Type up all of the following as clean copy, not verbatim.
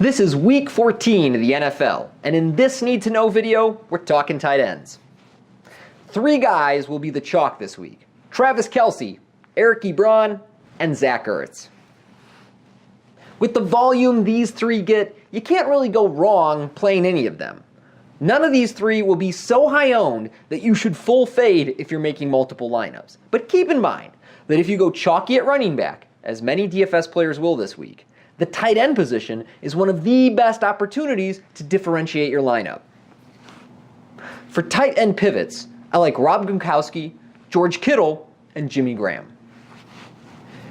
This is week 14 of the NFL, and in this need-to-know video, we're talking tight ends. 3 guys will be the chalk this week: Travis Kelce, Eric Ebron, and Zach Ertz. With the volume these 3 get, you can't really go wrong playing any of them. None of these 3 will be so high owned that you should full fade if you're making multiple lineups. But keep in mind that if you go chalky at running back, as many DFS players will this week, the tight end position is one of the best opportunities to differentiate your lineup. For tight end pivots, I like Rob Gronkowski, George Kittle, and Jimmy Graham.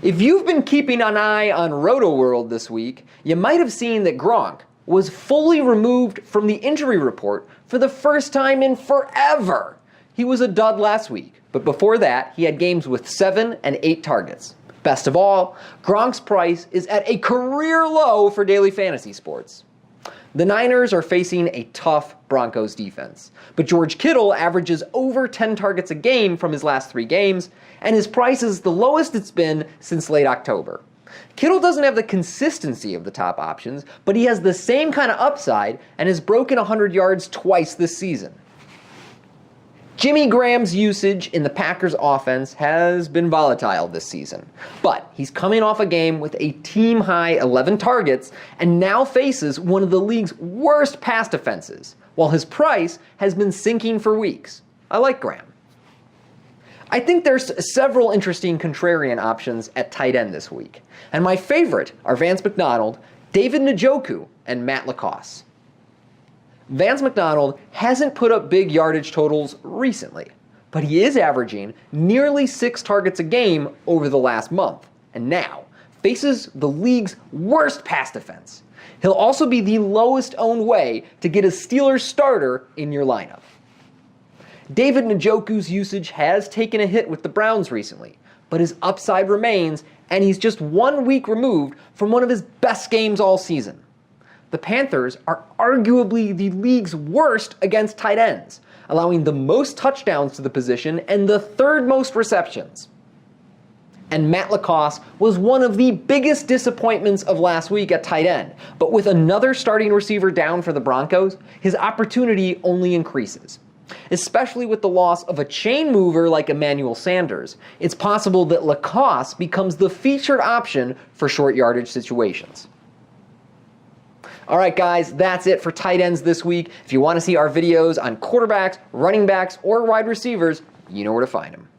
If you've been keeping an eye on RotoWorld this week, you might have seen that Gronk was fully removed from the injury report for the first time in forever. He was a dud last week, but before that, he had games with 7 and 8 targets. Best of all, Gronk's price is at a career low for daily fantasy sports. The Niners are facing a tough Broncos defense, but George Kittle averages over 10 targets a game from his last 3 games, and his price is the lowest it's been since late October. Kittle doesn't have the consistency of the top options, but he has the same kind of upside and has broken 100 yards twice this season. Jimmy Graham's usage in the Packers offense has been volatile this season, but he's coming off a game with a team-high 11 targets and now faces one of the league's worst pass defenses, while his price has been sinking for weeks. I like Graham. I think there's several interesting contrarian options at tight end this week, and my favorite are Vance McDonald, David Njoku, and Matt LaCosse. Vance McDonald hasn't put up big yardage totals recently, but he is averaging nearly 6 targets a game over the last month, and now faces the league's worst pass defense. He'll also be the lowest owned way to get a Steelers starter in your lineup. David Njoku's usage has taken a hit with the Browns recently, but his upside remains, and he's just 1 week removed from one of his best games all season. The Panthers are arguably the league's worst against tight ends, allowing the most touchdowns to the position and the 3rd most receptions. And Matt LaCosse was one of the biggest disappointments of last week at tight end, but with another starting receiver down for the Broncos, his opportunity only increases. Especially with the loss of a chain mover like Emmanuel Sanders, it's possible that LaCosse becomes the featured option for short yardage situations. Alright guys, that's it for tight ends this week. If you want to see our videos on quarterbacks, running backs, or wide receivers, you know where to find them.